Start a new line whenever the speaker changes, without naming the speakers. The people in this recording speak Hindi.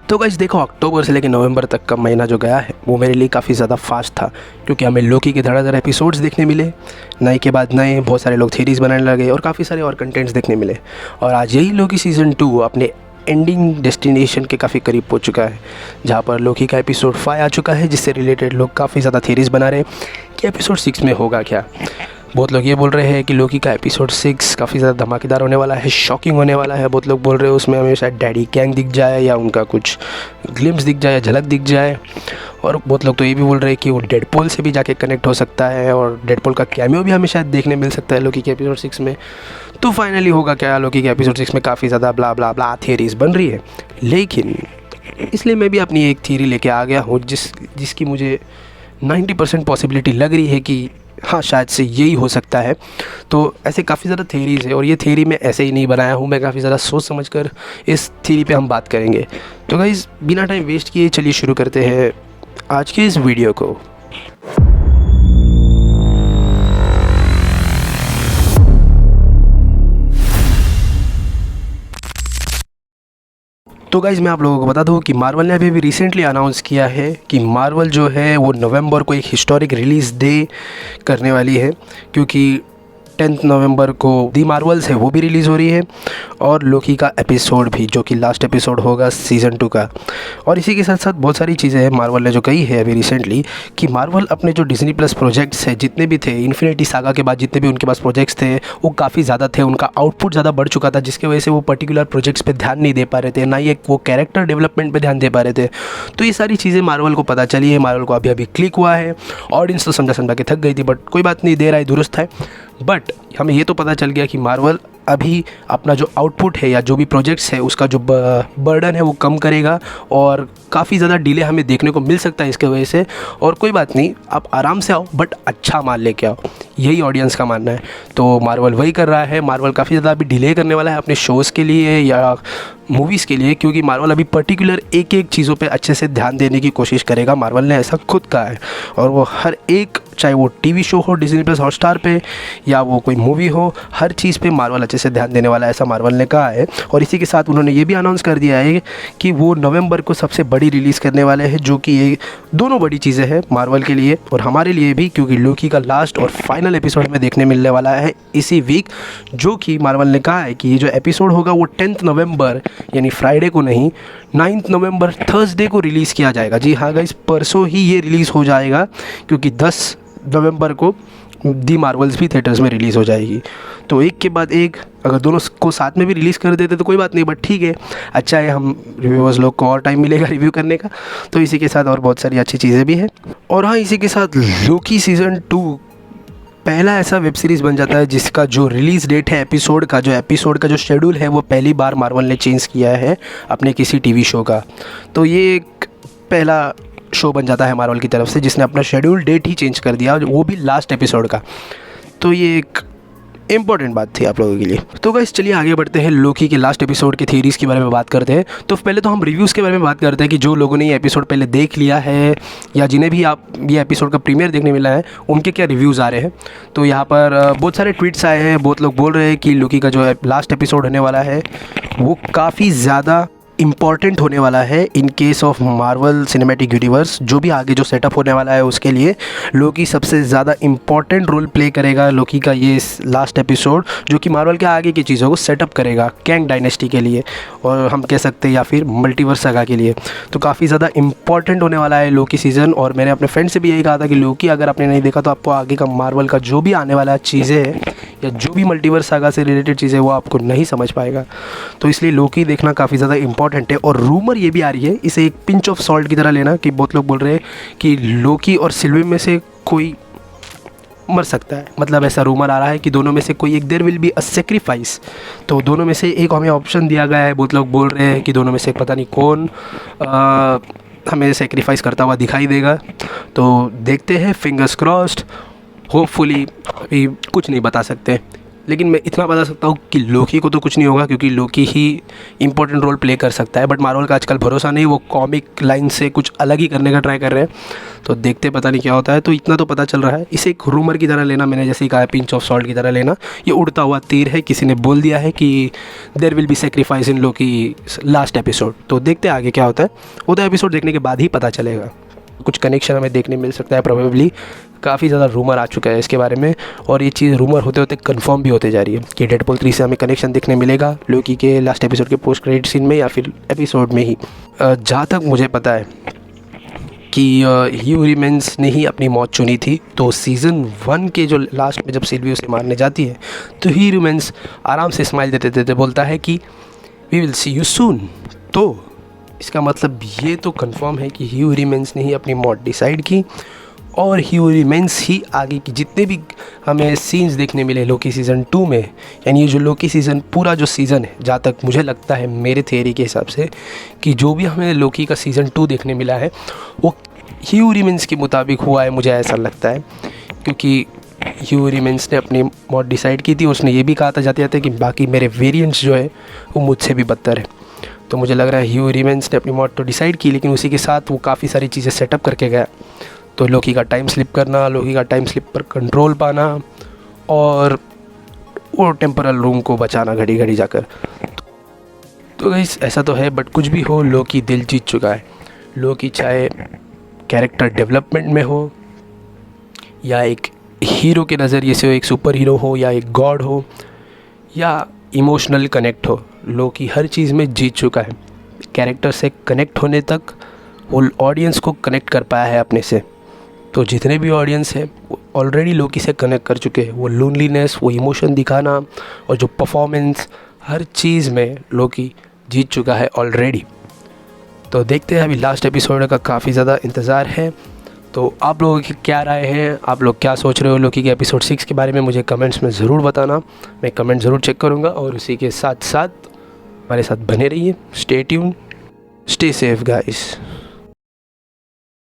तो गाइस देखो, अक्टूबर से लेकर नवंबर तक का महीना जो गया है वो मेरे लिए काफ़ी ज़्यादा फास्ट था, क्योंकि हमें लोकी के धड़ाधड़ एपिसोड्स देखने मिले, नए के बाद नए, बहुत सारे लोग थीरीज़ बनाने लगे और काफ़ी सारे और कंटेंट्स देखने मिले। और आज यही लोकी सीज़न 2 अपने एंडिंग डेस्टिनेशन के काफ़ी करीब पहुंच चुका है, जहां पर लोकी का एपिसोड 5 आ चुका है, जिससे रिलेटेड लोग काफ़ी ज़्यादा थीरीज़ बना रहे हैं कि एपिसोड 6 में होगा क्या। बहुत लोग ये बोल रहे हैं कि लोकी का एपिसोड 6 काफ़ी ज़्यादा धमाकेदार होने वाला है, शॉकिंग होने वाला है। बहुत लोग बोल रहे हैं उसमें हमें शायद डैडी कैंग दिख जाए या उनका कुछ ग्लिम्स दिख जाए, झलक दिख जाए। और बहुत लोग तो ये भी बोल रहे हैं कि वो डेडपोल से भी जाके कनेक्ट हो सकता है और डेडपोल का कैमियो भी हमें शायद देखने मिल सकता है लोकी के एपिसोड 6 में। तो फाइनली होगा क्या, लोकी के एपिसोड 6 में काफ़ी ज़्यादा ब्ला ब्ला ब्ला थियरीज़ बन रही है। लेकिन इसलिए मैं भी अपनी एक थियरी लेके आ गया हूँ जिसकी मुझे 90% पॉसिबिलिटी लग रही है कि हाँ, शायद से यही हो सकता है। तो ऐसे काफ़ी ज़्यादा थ्योरीज़ है और ये थ्योरी मैं ऐसे ही नहीं बनाया हूँ, मैं काफ़ी ज़्यादा सोच समझ कर इस थ्योरी पे हम बात करेंगे। तो गाइस बिना टाइम वेस्ट किए चलिए शुरू करते हैं आज के इस वीडियो को। तो गाइज़ मैं आप लोगों को बता दूं कि मार्वल ने अभी रिसेंटली अनाउंस किया है कि मार्वल जो है वो नवंबर को एक हिस्टोरिक रिलीज़ डे करने वाली है, क्योंकि 10 नवंबर को दी मार्वल्स है वो भी रिलीज़ हो रही है और लोकी का एपिसोड भी, जो कि लास्ट एपिसोड होगा सीज़न 2 का। और इसी के साथ साथ बहुत सारी चीज़ें हैं मार्वल ने जो कही है अभी रिसेंटली कि मार्वल अपने जो डिज्नी प्लस प्रोजेक्ट्स हैं जितने भी थे, इन्फिनिटी सागा के बाद जितने भी उनके पास प्रोजेक्ट्स थे वो काफ़ी ज़्यादा थे, उनका आउटपुट ज़्यादा बढ़ चुका था, जिसकी वजह से वो पर्टिकुलर प्रोजेक्ट्स पे ध्यान नहीं दे पा रहे थे, ना ही वो कैरेक्टर डेवलपमेंट पे ध्यान दे पा रहे थे। तो ये सारी चीज़ें मार्वल को पता चली है, मार्वल को अभी अभी क्लिक हुआ है। ऑडियंस तो समझा के थक गई थी, बट कोई बात नहीं, देर आई दुरुस्त है। बट हमें ये तो पता चल गया कि मार्वल अभी अपना जो आउटपुट है या जो भी प्रोजेक्ट्स है उसका जो बर्डन है वो कम करेगा और काफ़ी ज़्यादा डिले हमें देखने को मिल सकता है इसके वजह से। और कोई बात नहीं, आप आराम से आओ बट अच्छा माल लेके आओ, यही ऑडियंस का मानना है। तो मार्वल वही कर रहा है, मार्वल काफ़ी ज़्यादा अभी डिले करने वाला है अपने शोज़ के लिए या मूवीज़ के लिए, क्योंकि मार्वल अभी पर्टिकुलर एक एक चीज़ों पे अच्छे से ध्यान देने की कोशिश करेगा। मार्वल ने ऐसा खुद कहा है और वो हर एक, चाहे वो टीवी शो हो डिज्नी प्लस हॉटस्टार पे या वो कोई मूवी हो, हर चीज़ पे मार्वल अच्छे से ध्यान देने वाला है, ऐसा मार्वल ने कहा है। और इसी के साथ उन्होंने ये भी अनाउंस कर दिया है कि वो नवंबर को सबसे बड़ी रिलीज़ करने वाले हैं, जो कि ये दोनों बड़ी चीज़ें हैं मार्वल के लिए और हमारे लिए भी, क्योंकि लोकी का लास्ट और फाइनल एपिसोड में देखने मिलने वाला है इसी वीक, जो कि मार्वल ने कहा है कि ये जो एपिसोड होगा वो 10 नवंबर यानी फ्राइडे को नहीं, 9 नवंबर थर्सडे को रिलीज़ किया जाएगा। जी हाँ गाइस, परसों ही ये रिलीज़ हो जाएगा, क्योंकि 10 नवंबर को दी मार्वल्स भी थिएटर्स में रिलीज़ हो जाएगी। तो एक के बाद एक, अगर दोनों को साथ में भी रिलीज़ कर देते तो कोई बात नहीं, बट ठीक है, अच्छा है, हम रिव्यूअर्स लोग को और टाइम मिलेगा रिव्यू करने का। तो इसी के साथ और बहुत सारी अच्छी चीज़ें भी हैं। और हाँ, इसी के साथ लोकी सीज़न 2 पहला ऐसा वेब सीरीज़ बन जाता है जिसका जो रिलीज़ डेट है एपिसोड का जो शेड्यूल है वो पहली बार मार्वल ने चेंज किया है अपने किसी टीवी शो का। तो ये एक पहला शो बन जाता है मार्वल की तरफ से जिसने अपना शेड्यूल डेट ही चेंज कर दिया, वो भी लास्ट एपिसोड का। तो ये एक इम्पॉर्टेंट बात थी आप लोगों के लिए। तो गाइस चलिए आगे बढ़ते हैं, लोकी के लास्ट एपिसोड के थ्योरीज़ के बारे में बात करते हैं। तो पहले तो हम रिव्यूज़ के बारे में बात करते हैं कि जो लोगों ने ये एपिसोड पहले देख लिया है या जिन्हें भी आप ये एपिसोड का प्रीमियर देखने मिला है उनके क्या रिव्यूज़ आ रहे हैं। तो यहाँ पर बहुत सारे ट्वीट्स आए हैं, बहुत लोग बोल रहे हैं कि लोकी का जो लास्ट एपिसोड होने वाला है वो काफ़ी ज़्यादा इम्पॉर्टेंट होने वाला है in case of Marvel cinematic universe. जो भी आगे जो सेटअप होने वाला है उसके लिए लोकी सबसे ज़्यादा इम्पॉर्टेंट रोल प्ले करेगा। लोकी का ये लास्ट एपिसोड जो कि मार्वल के आगे की चीज़ों को सेटअप करेगा कैंग डायनेस्टी के लिए, और हम कह सकते हैं या फिर मल्टीवर्स सागा के लिए। तो काफ़ी ज़्यादा इम्पॉर्टेंट होने वाला है लोकी सीज़न। और मैंने अपने फ्रेंड से भी यही कहा था कि लोकी अगर आपने नहीं देखा तो आपको आगे का मार्वल का जो भी आने वाला चीज़ें है या जो भी मल्टीवर्स सागा से रिलेटेड चीज़ें वो आपको नहीं समझ पाएगा। तो इसलिए लोकी देखना काफ़ी ज़्यादा इम्पॉर्टेंट है। और रूमर ये भी आ रही है, इसे एक पिंच ऑफ सॉल्ट की तरह लेना, कि बहुत लोग बोल रहे हैं कि लोकी और सिल्वी में से कोई मर सकता है। मतलब ऐसा रूमर आ रहा है कि दोनों में से कोई एक, there will be a sacrifice. तो दोनों में से एक हमें ऑप्शन दिया गया है। बहुत लोग बोल रहे हैं कि दोनों में से पता नहीं कौन हमें सेक्रीफाइस करता हुआ दिखाई देगा। तो देखते हैं, फिंगर्स क्रॉस्ड, होपफुली। अभी कुछ नहीं बता सकते, लेकिन मैं इतना बता सकता हूँ कि लोकी को तो कुछ नहीं होगा, क्योंकि लोकी ही इंपॉर्टेंट रोल प्ले कर सकता है। बट मार्वल का आजकल भरोसा नहीं, वो कॉमिक लाइन से कुछ अलग ही करने का ट्राई कर रहे हैं, तो देखते पता नहीं क्या होता है। तो इतना तो पता चल रहा है, इसे एक रूमर की तरह लेना, मैंने जैसे ही कहा पिंच ऑफ सॉल्ट की तरह लेना। ये उड़ता हुआ तीर है, किसी ने बोल दिया है कि there will be sacrifice in Loki last episode. तो देखते आगे क्या होता है, वो तो एपिसोड देखने के बाद ही पता चलेगा। कुछ कनेक्शन हमें देखने मिल सकता है प्रोबेबली। काफ़ी ज़्यादा रूमर आ चुका है इसके बारे में, और ये चीज़ रूमर होते होते कंफर्म भी होते जा रही है कि डेडपूल 3 से हमें कनेक्शन देखने मिलेगा लोकी के लास्ट एपिसोड के पोस्ट क्रेडिट सीन में, या फिर एपिसोड में ही। जहाँ तक मुझे पता है कि ह्यू रिमेंस ने ही अपनी मौत चुनी थी। तो सीज़न 1 के जो लास्ट में जब सिल्वी उसे मारने जाती है, तो ह्यू रिमेंस आराम से स्माइल देते देते बोलता है कि we will see you soon. तो इसका मतलब ये तो कंफर्म है कि ह्यू रिमेंस ने ही अपनी मौत डिसाइड की, और ह्यू रिमेंस ही आगे की जितने भी हमें सीन्स देखने मिले लोकी सीज़न 2 में, यानी ये जो लोकी सीज़न पूरा जो सीज़न है, जहाँ तक मुझे लगता है मेरे थियरी के हिसाब से, कि जो भी हमें लोकी का सीज़न 2 देखने मिला है वो ह्यू रिमेंस के मुताबिक हुआ है, मुझे ऐसा लगता है। क्योंकि ह्यू रिमेंस ने अपनी मौत डिसाइड की थी, उसने ये भी कहा था जाते जाते कि बाकी मेरे वेरिएंट्स जो है वो मुझसे भी बदतर है। तो मुझे लग रहा है ह्यू रिमेंस ने अपनी मौत तो डिसाइड की, लेकिन उसी के साथ वो काफ़ी सारी चीज़ें सेटअप करके गया। तो लोकी का टाइम स्लिप करना, लोकी का टाइम स्लिप पर कंट्रोल पाना, और वो टेम्परल रूम को बचाना घड़ी घड़ी जाकर। तो गाइस ऐसा तो है, बट कुछ भी हो लोकी दिल जीत चुका है। लोकी चाहे कैरेक्टर डेवलपमेंट में हो, या एक हीरो के नज़रिए से हो, एक सुपर हीरो हो, या एक गॉड हो, या इमोशनल कनेक्ट हो, लोकी हर चीज़ में जीत चुका है। कैरेक्टर से कनेक्ट होने तक वो ऑडियंस को कनेक्ट कर पाया है अपने से। तो जितने भी ऑडियंस है वो ऑलरेडी लोकी से कनेक्ट कर चुके हैं। वो लोनलीनेस, वो इमोशन दिखाना, और जो परफॉर्मेंस, हर चीज़ में लोकी जीत चुका है ऑलरेडी। तो देखते हैं, अभी लास्ट एपिसोड का काफ़ी ज़्यादा इंतज़ार है। तो आप लोगों की क्या राय है, आप लोग क्या सोच रहे हो लोकी के एपिसोड 6 के बारे में, मुझे कमेंट्स में ज़रूर बताना। मैं कमेंट ज़रूर चेक करूँगा, और उसी के साथ साथ हमारे साथ बने रहिए। Stay tune, stay safe guys.